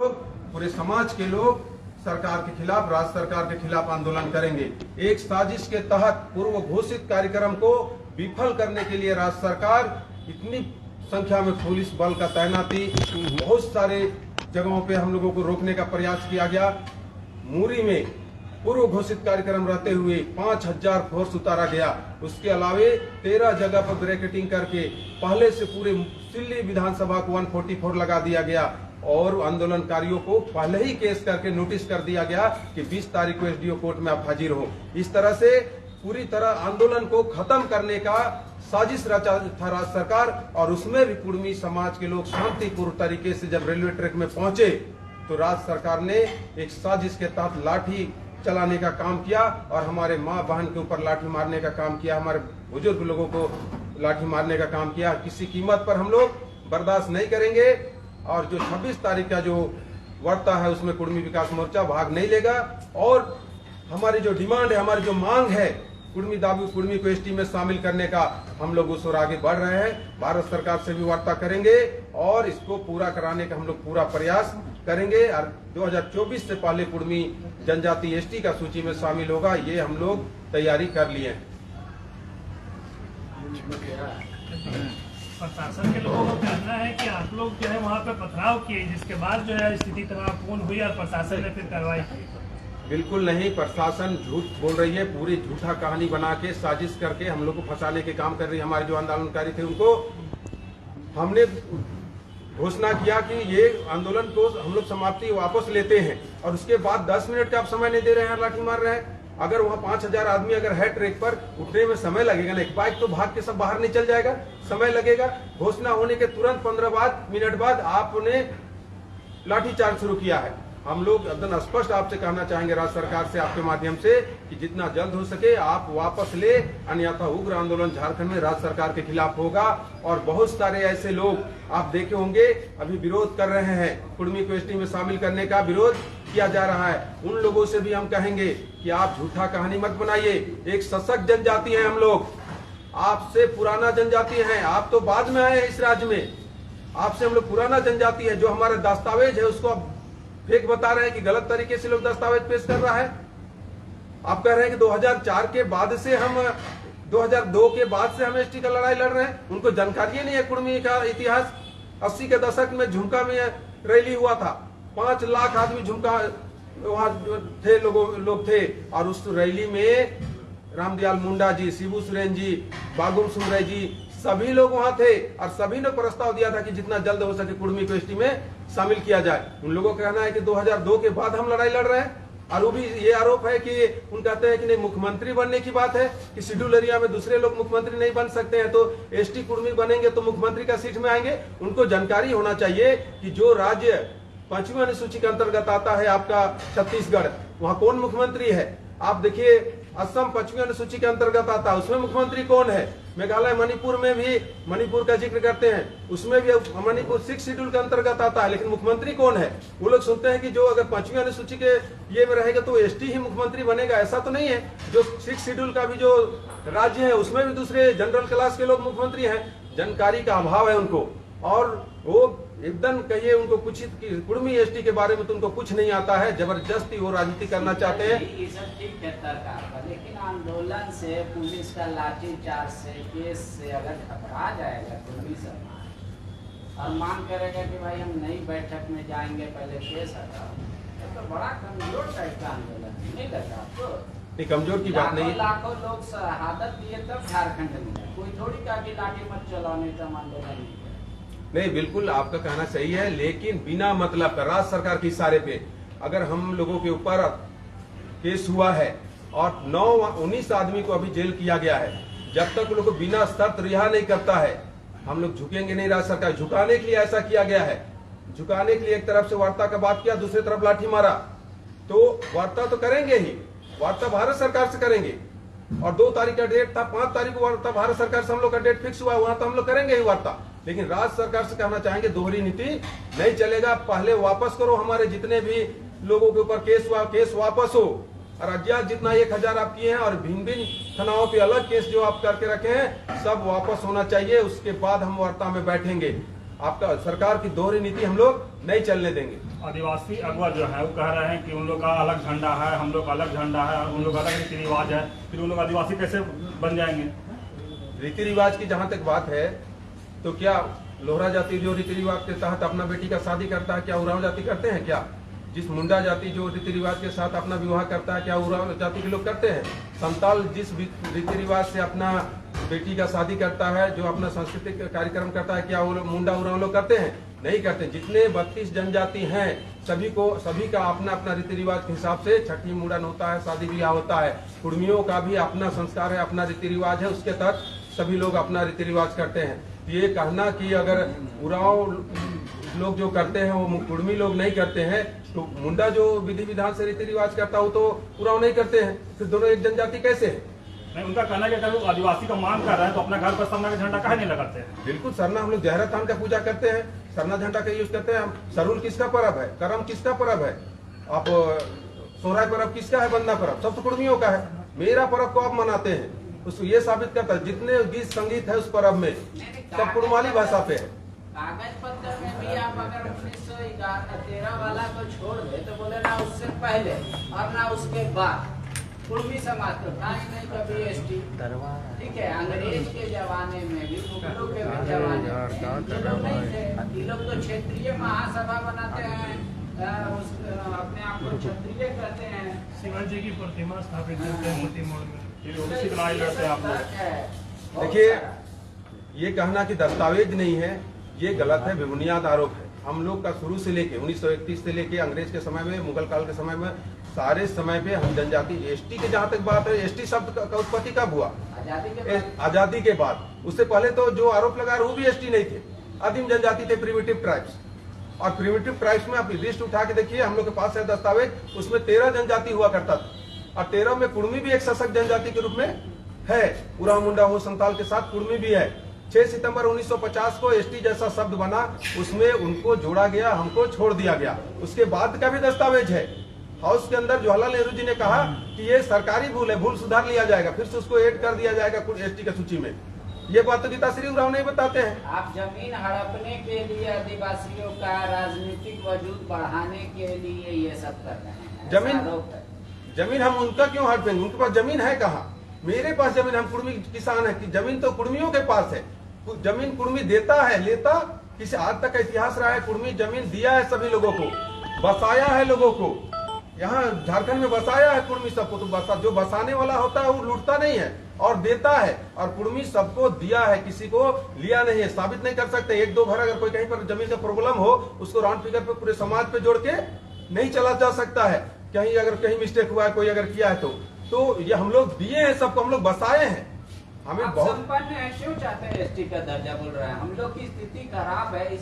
पूरे समाज के लोग सरकार के खिलाफ, राज्य सरकार के खिलाफ आंदोलन करेंगे। एक साजिश के तहत पूर्व घोषित कार्यक्रम को विफल करने के लिए राज्य सरकार इतनी संख्या में पुलिस बल का तैनाती, बहुत सारे जगहों पे हम लोगों को रोकने का प्रयास किया गया। मुरी में पूर्व घोषित कार्यक्रम रहते हुए 5000 फोर्स उतारा गया। उसके अलावे 13 जगह पर ब्रैकेटिंग करके पहले से पूरे सिल्ली विधानसभा को 144 लगा दिया गया और आंदोलनकारियों को पहले ही केस करके नोटिस कर दिया गया कि 20 तारीख को एसडीओ कोर्ट में आप हाजिर हो। इस तरह से पूरी तरह आंदोलन को खत्म करने का साजिश रचा था राज्य सरकार, और उसमें भी कुर्मी समाज के लोग शांतिपूर्ण तरीके से जब रेलवे ट्रैक में पहुंचे तो राज्य सरकार ने एक साजिश के तहत लाठी चलाने का काम किया और हमारे माँ बहन के ऊपर लाठी मारने का काम किया, हमारे बुजुर्ग लोगों को लाठी मारने का काम किया। किसी कीमत पर हम लोग बर्दाश्त नहीं करेंगे और जो 26 तारीख का जो वार्ता है उसमें कुर्मी विकास मोर्चा भाग नहीं लेगा। और हमारी जो डिमांड है, हमारी जो मांग है कुर्मी दाबी कुर्मी को एसटी में शामिल करने का, हम लोग उस ओर आगे बढ़ रहे हैं। भारत सरकार से भी वार्ता करेंगे और इसको पूरा कराने का हम लोग पूरा प्रयास करेंगे। और 2024 से पहले कुर्मी जनजाति एसटी का सूची में शामिल होगा, ये हम लोग तैयारी कर लिए। प्रशासन के लोगों का कहना है कि आप लोग जो है वहाँ पे पथराव किए, जिसके बाद जो है स्थिति तनावपूर्ण हुई और प्रशासन ने फिर कार्रवाई की। बिल्कुल नहीं, प्रशासन झूठ बोल रही है, पूरी झूठा कहानी बना के साजिश करके हम लोग को फंसाने के काम कर रही है। हमारे जो आंदोलनकारी थे उनको हमने घोषणा किया कि ये आंदोलन को हम लोग समाप्ति वापस लेते हैं और उसके बाद 10 मिनट का आप समय नहीं दे रहे हैं, लाठी मार रहे हैं। अगर वहाँ 5000 आदमी अगर है ट्रैक पर, उठने में समय लगेगा ना, एक बाइक तो भाग के सब बाहर नहीं चल जाएगा, समय लगेगा। घोषणा होने के तुरंत 15 मिनट बाद आपने लाठीचार्ज शुरू किया है। हम लोग एकदम स्पष्ट आपसे कहना चाहेंगे राज्य सरकार से आपके माध्यम से कि जितना जल्द हो सके आप वापस ले, अन्यथा उग्र आंदोलन झारखंड में राज्य सरकार के खिलाफ होगा। और बहुत सारे ऐसे लोग आप देखे होंगे अभी विरोध कर रहे हैं, कुर्मी को एसटी में शामिल करने का विरोध किया जा रहा है। उन लोगों से भी हम कहेंगे कि आप झूठा कहानी मत बनाइए। एक सशक्त जनजाति है हम लोग, आपसे पुराना जनजाति है, आप तो बाद में आए इस राज्य में, आपसे हम लोग पुराना जनजाति है। जो हमारा दस्तावेज है उसको आप फेक बता रहे हैं कि गलत तरीके से लोग दस्तावेज पेश कर रहा है। आप कह रहे हैं कि 2004 के बाद से हम 2002 के बाद से हम एसटी का लड़ाई लड़ रहे हैं। उनको जानकारी नहीं है कुर्मी का इतिहास। 80 के दशक में झुमका में रैली हुआ था, 5 लाख आदमी झुमका वहां थे, लोग थे, और उस रैली में रामदयाल मुंडा जी, शिबू सोरेन जी, बागुम सुमरे जी, सभी लोग वहां थे और सभी ने प्रस्ताव दिया था कि जितना जल्द हो सके कुर्मी को एसटी में शामिल किया जाए। उन लोगों का कहना है कि 2002 के बाद हम लड़ाई लड़ रहे हैं। और वो भी ये आरोप है कि उन कहते हैं कि नहीं, मुख्यमंत्री बनने की बात है कि शेड्यूल एरिया में दूसरे लोग मुख्यमंत्री नहीं बन सकते हैं, तो एसटी कुर्मी बनेंगे तो मुख्यमंत्री का सीट में आएंगे। उनको जानकारी होना चाहिए कि जो राज्य 5वीं अनुसूची के अंतर्गत आता है आपका छत्तीसगढ़, वहाँ कौन मुख्यमंत्री है। आप देखिए असम 5वीं अनुसूची के अंतर्गत आता है, उसमें मुख्यमंत्री कौन है। मेघालय, मणिपुर में भी मणिपुर का जिक्र करते हैं, उसमें भी मणिपुर 6 शेड्यूल के अंतर्गत आता है, लेकिन मुख्यमंत्री कौन है। वो लोग सुनते हैं कि जो अगर 5वीं अनुसूची के ये में रहेगा तो एसटी ही मुख्यमंत्री बनेगा, ऐसा तो नहीं है। जो 6 शेड्यूल का भी जो राज्य है उसमें भी दूसरे जनरल क्लास के लोग मुख्यमंत्री हैं। जानकारी का अभाव है उनको, और वो एकदम कहिए उनको कुछ कुर्मी एसटी के बारे में तो उनको कुछ नहीं आता है, जबरदस्ती वो राजनीति करना चाहते हैं। ये सब ठीक है सरकार, लेकिन आंदोलन से, पुलिस का लाठीचार्ज से, केस से अगर घबरा जाएगा कुर्मी समाज और मांग करेगा कि भाई हम नई बैठक में जाएंगे, पहले केस हटाओ, तो बड़ा कमजोर टाइप का आंदोलन नहीं लगा आपको? कमजोर की बात नहीं, लाखों लोग शहादत दिए तब झारखंड में, कोई थोड़ी कहा कि लाठी मत चलाओ नहीं तो आंदोलन नहीं। बिल्कुल आपका कहना सही है, लेकिन बिना मतलब का राज्य सरकार के इशारे पे अगर हम लोगों के ऊपर केस हुआ है और 19 आदमी को अभी जेल किया गया है, जब तक लोग को बिना शर्त रिहा नहीं करता है हम लोग झुकेंगे नहीं। राज्य सरकार झुकाने के लिए ऐसा किया गया है, झुकाने के लिए एक तरफ से वार्ता का बात किया, दूसरी तरफ लाठी मारा। तो वार्ता तो करेंगे ही, वार्ता भारत सरकार से करेंगे, और 2 तारीख का डेट था, 5 तारीख को वार्ता भारत सरकार से हम लोग का डेट फिक्स हुआ, वहां तो हम लोग करेंगे ही वार्ता। लेकिन राज्य सरकार से कहना चाहेंगे दोहरी नीति नहीं चलेगा। पहले वापस करो, हमारे जितने भी लोगों के ऊपर केस हुआ केस वापस हो, और अज्ञात जितना 1000 आप किए हैं और भिन्न भिन्न थानाओं पे अलग केस जो आप करके रखे हैं सब वापस होना चाहिए। उसके बाद हम वार्ता में बैठेंगे। आपका सरकार की दोहरी नीति हम लोग नहीं चलने देंगे। आदिवासी अगुआ जो है वो कह रहे हैं कि उन लोग का अलग झंडा है, हम लोग का अलग झंडा है, उन लोग का अलग रीति रिवाज है, फिर उन लोग आदिवासी कैसे बन जाएंगे? रीति रिवाज की जहाँ तक बात है तो क्या लोहरा जाति जो रीति रिवाज के तहत अपना बेटी का शादी करता है, क्या उरांव जाति करते हैं? क्या जिस मुंडा जाति जो रीति रिवाज के साथ अपना विवाह करता है, क्या उरांव जाति के लोग करते हैं? संताल जिस रीति रिवाज से अपना बेटी का शादी करता है, जो अपना सांस्कृतिक कार्यक्रम करता है, क्या वो मुंडा उरांव लोग करते हैं? नहीं करते। जितने 32 जनजाति हैं सभी का अपना अपना रीति रिवाज के हिसाब से छठी मुंडन होता है, शादी ब्याह होता है। कुर्मियों का भी अपना संस्कार है, अपना रीति रिवाज है, उसके तहत सभी लोग अपना रीति रिवाज करते हैं। ये कहना कि अगर उरांव लोग जो करते हैं वो कुर्मी लोग नहीं करते हैं, तो मुंडा जो विधि विधान से रीति रिवाज करता हो तो उरांव नहीं करते हैं, फिर दोनों एक जनजाति कैसे है? नहीं, उनका कहना है कि अगर आदिवासी का मांग कर रहे हैं तो अपना घर पर सरना का झंडा काहे नहीं लगाते हैं? बिल्कुल, सरना हम लोग जहरा थान का पूजा करते हैं, सरना झंडा का यूज करते हैं। हम सरुल किसका पर्व है? करम किसका पर्व है? आप सोहराय पर्व किसका है? बंदा पर्व सब तो कुर्मियों का है। मेरा पर्व को आप मनाते हैं, उसको ये साबित करता है जितने गीत संगीत है उस पर्व में सब कुड़माली भाषा पे है। कागज पत्र में भी आप अगर 1913 वाला को छोड़ दे तो बोले ना उससे पहले और ना उसके बाद कुर्मी समाज तो था ही नहीं कभी एसटी। ठीक है, अंग्रेज के जमाने में भी, मुगलों के भी जमाने में ये लोग नहीं थे। ये लोग तो क्षेत्रीय महासभा बनाते हैं, अपने आप को क्षत्रिय कहते हैं, शिवाजी की प्रतिमा स्थापित करते हैं मोती मोड़ में। लड़ते हैं आप लोग। देखिए, ये कहना कि दस्तावेज नहीं है, ये गलत है, बेबुनियाद आरोप है। हम लोग का शुरू से लेके 1931 से लेके अंग्रेज के समय में, मुगल काल के समय में, सारे समय पे हम जनजाति एसटी के जहाँ तक बात है, एसटी शब्द का उत्पत्ति कब हुआ? आजादी के बाद। उससे पहले तो जो आरोप लगा रहे वो भी एसटी नहीं थे, आदिम जनजाति थे, प्रिमिटिव ट्राइब्स। और प्रिमिटिव ट्राइब्स में आप लिस्ट उठा के देखिए, हम लोग के पास है दस्तावेज, उसमें 13 जनजाति हुआ करता था और 13 में कुर्मी भी एक सशक्त जनजाति के रूप में है। उरांव मुंडा हो संताल के साथ कुर्मी भी है। 6 सितंबर 1950 को एसटी जैसा शब्द बना, उसमें उनको जोड़ा गया, हमको छोड़ दिया गया। उसके बाद का भी दस्तावेज है। हाउस के अंदर जवाहरलाल नेहरू जी ने कहा कि ये सरकारी भूल है, भूल सुधार लिया जाएगा, फिर से उसको ऐड कर दिया जाएगा एसटी की सूची में। ये बात तो गीताश्री उरांव नहीं बताते हैं। आप जमीन हड़पने के लिए, आदिवासियों का राजनीतिक वजूद बढ़ाने के लिए ये सब कर रहे हैं। जमीन हम उनका क्यों हड़पेंगे? उनके पास जमीन है कहाँ? मेरे पास जमीन, हम कुर्मी किसान है कि जमीन तो कुर्मियों के पास है। जमीन कुर्मी देता है, लेता किसी आज तक का इतिहास रहा है। कुर्मी जमीन दिया है सभी लोगों को, बसाया है लोगों को, यहाँ झारखंड में बसाया है कुर्मी सबको। तो जो बसाने वाला होता है वो लूटता नहीं है और देता है, और कुर्मी सबको दिया है, किसी को लिया नहीं है। साबित नहीं कर सकते। 1-2 घर अगर कोई कहीं पर जमीन का प्रॉब्लम हो, उसको राउंड फिगर पे पूरे समाज पे जोड़ के नहीं चला जा सकता है। कहीं अगर कहीं मिस्टेक हुआ है, कोई अगर किया है तो ये हम लोग दिए हैं सबको, हम लोग बसाए हैं। हमें बहुत संपन्न है, क्यों चाहते हैं एसटी का दर्जा? बोल रहे हैं हम लोग की स्थिति खराब है।